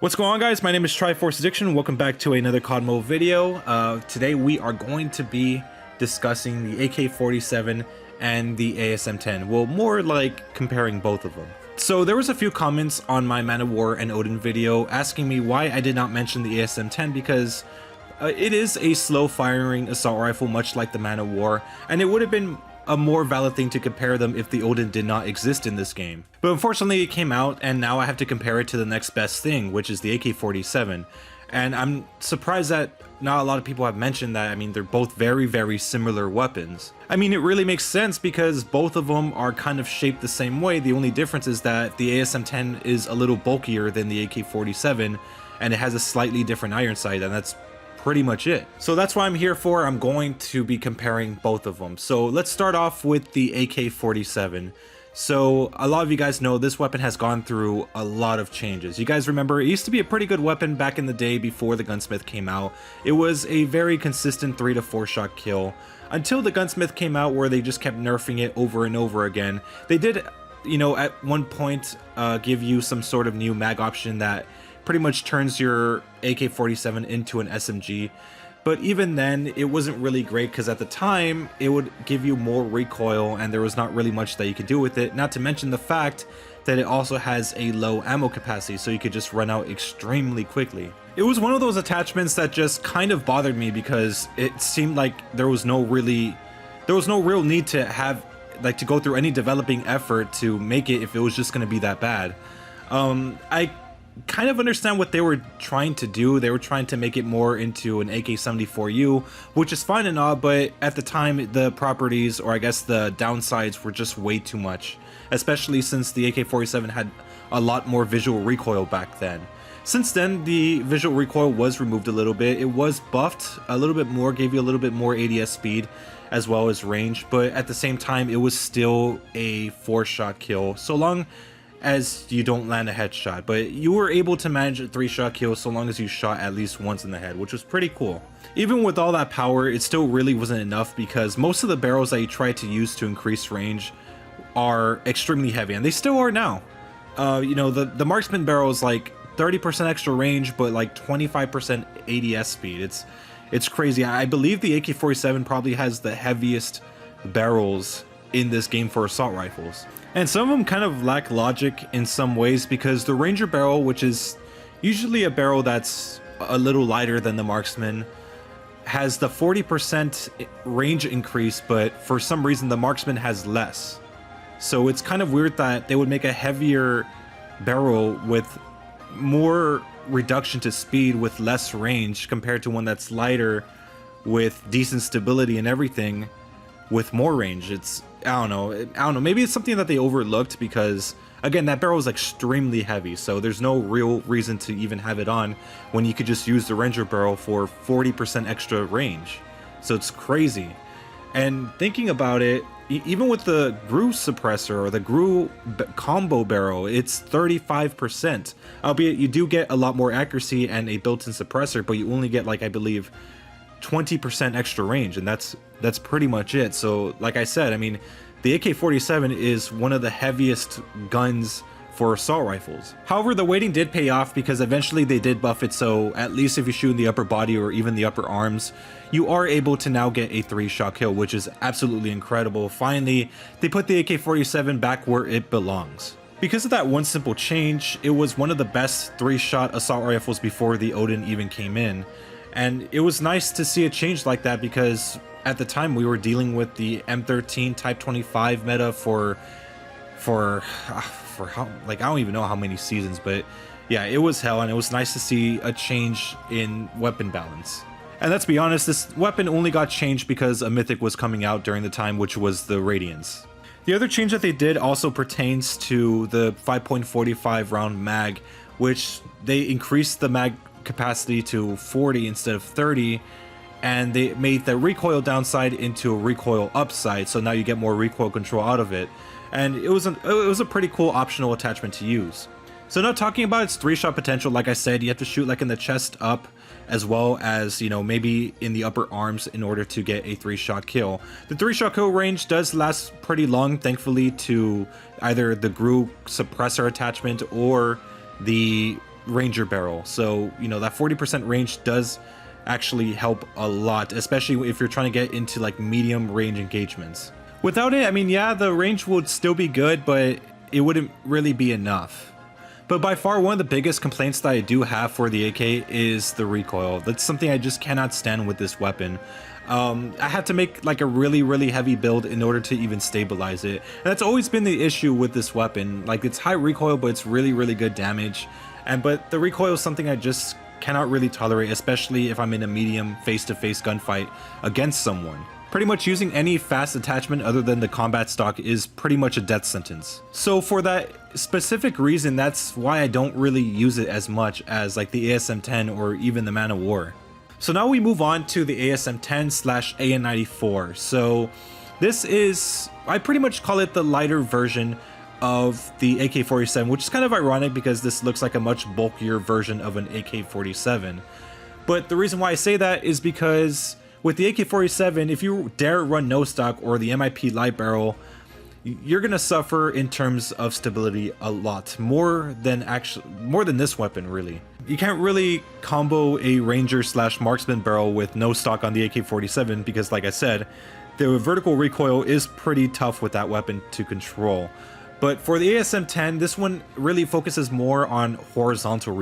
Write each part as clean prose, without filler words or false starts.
What's going on, guys? My name is Triforce Addiction. Welcome back to another COD mode video. Today we are going to be discussing the AK47 and the ASM10. Well, more like comparing both of them. So there was a few comments on my Man of War and Odin video asking me why I did not mention the ASM10 because it is a slow firing assault rifle much like the Man of War, and it would have been a more valid thing to compare them if the Odin did not exist in this game. But unfortunately it came out, and now I have to compare it to the next best thing, which is the AK47. And I'm surprised that not a lot of people have mentioned that. I mean, they're both very similar weapons. I mean, it really makes sense because both of them are kind of shaped the same way. The only difference is that the ASM10 is a little bulkier than the AK47, and it has a slightly different iron sight, and that's pretty much it. So that's what I'm here for. I'm going to be comparing both of them. So let's start off with the AK47. So a lot of you guys know this weapon has gone through a lot of changes. You guys remember it used to be a pretty good weapon back in the day before the gunsmith came out. It was a very consistent 3 to 4 shot kill until the gunsmith came out, where they just kept nerfing it over and over again. They did, you know, at one point give you some sort of new mag option that pretty much turns your AK-47 into an SMG, but even then it wasn't really great because at the time it would give you more recoil and there was not really much that you could do with it, not to mention the fact that it also has a low ammo capacity, so you could just run out extremely quickly. It was one of those attachments that just kind of bothered me because it seemed like there was no real need to have, like, to go through any developing effort to make it if it was just going to be that bad. I kind of understand what they were trying to do. They were trying to make it more into an AK-74U, which is fine and all, but at the time the properties, or I guess the downsides, were just way too much, especially since the AK-47 had a lot more visual recoil back then. Since then, the visual recoil was removed a little bit. It was buffed a little bit more, gave you a little bit more ADS speed as well as range, but at the same time it was still a 4-shot kill so long as you don't land a headshot, but you were able to manage a 3-shot kill so long as you shot at least once in the head, which was pretty cool. Even with all that power, it still really wasn't enough because most of the barrels that you try to use to increase range are extremely heavy, and they still are now. You know, the marksman barrel is like 30% extra range, but like 25% ADS speed. It's crazy. I believe the AK-47 probably has the heaviest barrels in this game for assault rifles. And some of them kind of lack logic in some ways because the Ranger barrel, which is usually a barrel that's a little lighter than the Marksman, has the 40% range increase, but for some reason the Marksman has less. So it's kind of weird that they would make a heavier barrel with more reduction to speed with less range compared to one that's lighter with decent stability and everything with more range. I don't know, maybe it's something that they overlooked because, again, that barrel is extremely heavy, so there's no real reason to even have it on when you could just use the Ranger barrel for 40% extra range. So it's crazy. And thinking about it, even with the GRU suppressor or the GRU combo barrel, it's 35%, albeit you do get a lot more accuracy and a built-in suppressor, but you only get, like, I believe 20% extra range, and that's pretty much it. So like I said, I mean, the AK-47 is one of the heaviest guns for assault rifles. However, the waiting did pay off because eventually they did buff it, so at least if you shoot in the upper body or even the upper arms, you are able to now get a 3-shot kill, which is absolutely incredible. Finally, they put the AK-47 back where it belongs. Because of that one simple change, it was one of the best 3-shot assault rifles before the Odin even came in. And it was nice to see a change like that because at the time we were dealing with the M13 Type 25 meta for how, like, I don't even know how many seasons, but yeah, it was hell, and it was nice to see a change in weapon balance. And let's be honest, this weapon only got changed because a mythic was coming out during the time, which was the Radiance. The other change that they did also pertains to the 5.45 round mag, which they increased the mag capacity to 40 instead of 30, and they made the recoil downside into a recoil upside, so now you get more recoil control out of it, and it was a pretty cool optional attachment to use. So now talking about its 3-shot potential, like I said, you have to shoot like in the chest up as well as, you know, maybe in the upper arms in order to get a 3-shot kill. The 3-shot kill range does last pretty long, thankfully, to either the GRU suppressor attachment or the Ranger barrel. So, you know, that 40% range does actually help a lot, especially if you're trying to get into like medium range engagements. Without it, I mean, yeah, the range would still be good, but it wouldn't really be enough. But by far, one of the biggest complaints that I do have for the AK is the recoil. That's something I just cannot stand with this weapon. I had to make like a really heavy build in order to even stabilize it. And that's always been the issue with this weapon. Like, it's high recoil, but it's really good damage. But the recoil is something I just cannot really tolerate, especially if I'm in a medium face-to-face gunfight against someone. Pretty much using any fast attachment other than the combat stock is pretty much a death sentence. So for that specific reason, that's why I don't really use it as much as like the ASM10 or even the Man of War. So now we move on to the ASM10/AN94. So this is, I pretty much call it the lighter version of the AK47, which is kind of ironic because this looks like a much bulkier version of an AK47. But the reason why I say that is because with the AK47, if you dare run no stock or the MIP light barrel, you're gonna suffer in terms of stability a lot more than this weapon. Really, you can't really combo a Ranger/Marksman barrel with no stock on the AK47 because, like I said, the vertical recoil is pretty tough with that weapon to control. But for the ASM10, this one really focuses more on horizontal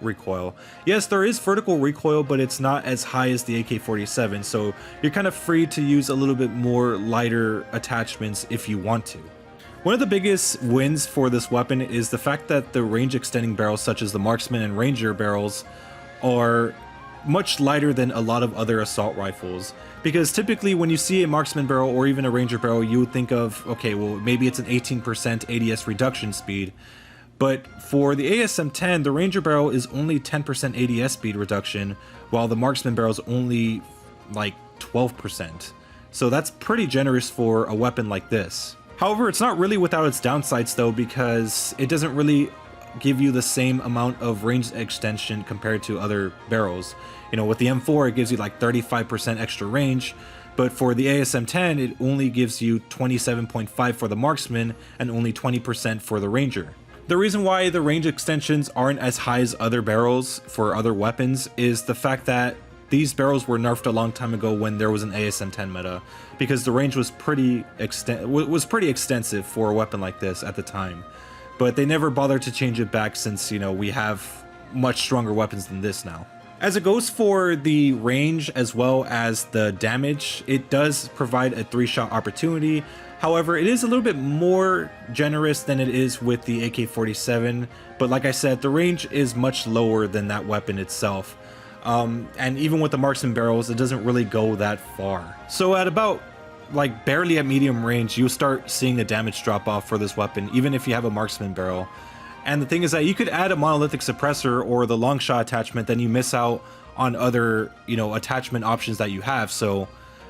recoil. Yes, there is vertical recoil, but it's not as high as the AK47, so you're kind of free to use a little bit more lighter attachments if you want to. One of the biggest wins for this weapon is the fact that the range extending barrels such as the Marksman and Ranger barrels are much lighter than a lot of other assault rifles, because typically when you see a Marksman barrel or even a Ranger barrel, you would think of, okay, well, maybe it's an 18% ADS reduction speed, but for the ASM10, the Ranger barrel is only 10% ADS speed reduction, while the Marksman barrel is only like 12%. So that's pretty generous for a weapon like this. However, it's not really without its downsides though, because it doesn't really give you the same amount of range extension compared to other barrels. You know, with the M4 it gives you like 35% extra range, but for the ASM10 it only gives you 27.5 for the Marksman and only 20% for the Ranger. The reason why the range extensions aren't as high as other barrels for other weapons is the fact that these barrels were nerfed a long time ago when there was an ASM10 meta, because the range was pretty extensive for a weapon like this at the time. But they never bothered to change it back since, you know, we have much stronger weapons than this now. As it goes for the range as well as the damage, it does provide a 3-shot opportunity. However, it is a little bit more generous than it is with the AK47, but like I said, the range is much lower than that weapon itself. And even with the Marksman barrels, it doesn't really go that far. So at about like barely at medium range, you start seeing the damage drop off for this weapon, even if you have a Marksman barrel. And the thing is that you could add a monolithic suppressor or the long shot attachment, then you miss out on other, you know, attachment options that you have. So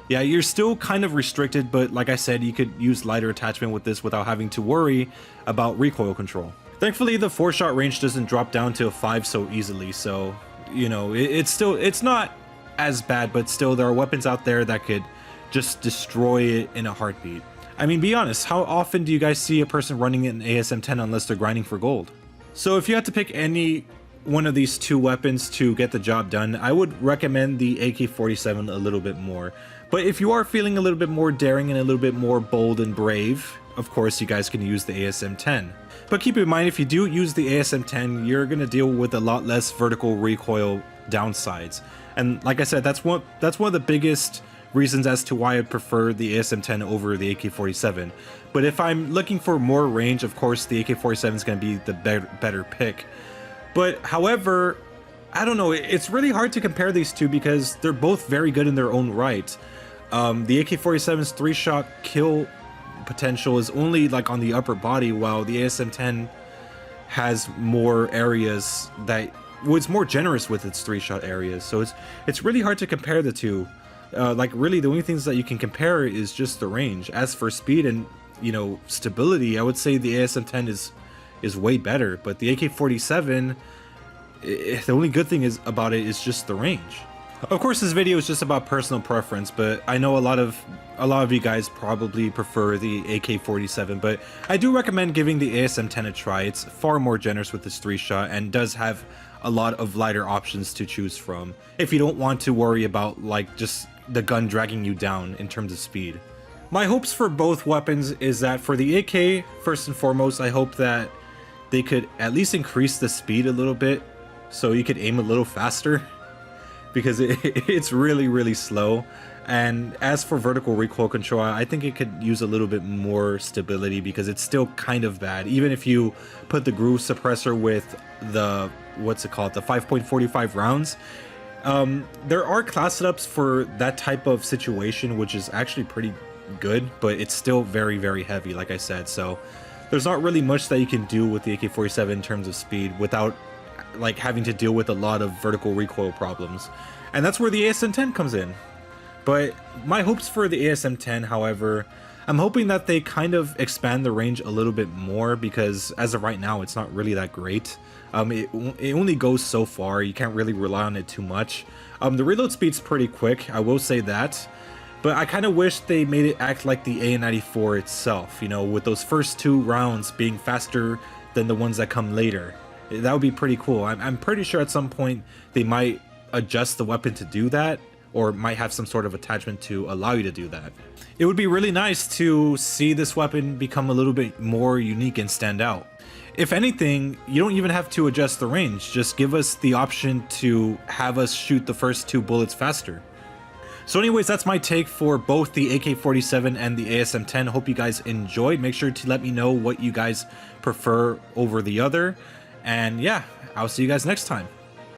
yeah, you're still kind of restricted, but like I said, you could use lighter attachment with this without having to worry about recoil control. Thankfully, the 4-shot range doesn't drop down to a 5 so easily, so, you know, it's not as bad, but still there are weapons out there that could just destroy it in a heartbeat. I mean, be honest, how often do you guys see a person running an ASM10 unless they're grinding for gold? So if you had to pick any one of these two weapons to get the job done, I would recommend the AK47 a little bit more. But if you are feeling a little bit more daring and a little bit more bold and brave, of course you guys can use the ASM10. But keep in mind, if you do use the ASM10, you're going to deal with a lot less vertical recoil downsides. And like I said, that's one of the biggest reasons as to why I prefer the ASM10 over the AK47. But if I'm looking for more range, of course the AK47 is going to be the better pick. But however, I don't know, it's really hard to compare these two because they're both very good in their own right. The AK-47's 3-shot kill potential is only like on the upper body, while the ASM10 has more areas that was more generous with its 3-shot areas. So it's really hard to compare the two. Like really the only things that you can compare is just the range. As for speed and, you know, stability, I would say the ASM10 is way better, but the AK-47, the only good thing about it is just the range. Of course, this video is just about personal preference, but I know a lot of you guys probably prefer the AK47, but I do recommend giving the ASM10 a try. It's far more generous with this 3-shot and does have a lot of lighter options to choose from if you don't want to worry about like just the gun dragging you down in terms of speed. My hopes for both weapons is that for the AK, first and foremost, I hope that they could at least increase the speed a little bit so you could aim a little faster, because it's really slow. And as for vertical recoil control, I think it could use a little bit more stability because it's still kind of bad. Even if you put the groove suppressor with the, what's it called, the 5.45 rounds, there are class setups for that type of situation, which is actually pretty good, but it's still very heavy, like I said. So there's not really much that you can do with the AK-47 in terms of speed without like having to deal with a lot of vertical recoil problems, and that's where the ASM10 comes in. But my hopes for the ASM10, however, I'm hoping that they kind of expand the range a little bit more, because as of right now it's not really that great. It only goes so far. You can't really rely on it too much. The reload speed's pretty quick, I will say that, but I kind of wish they made it act like the AN94 itself, you know, with those first 2 rounds being faster than the ones that come later. That would be pretty cool. I'm pretty sure at some point they might adjust the weapon to do that, or might have some sort of attachment to allow you to do that. It would be really nice to see this weapon become a little bit more unique and stand out. If anything, you don't even have to adjust the range, just give us the option to have us shoot the first 2 bullets faster. So anyways, that's my take for both the AK-47 and the ASM10. Hope you guys enjoyed. Make sure to let me know what you guys prefer over the other. And yeah, I'll see you guys next time.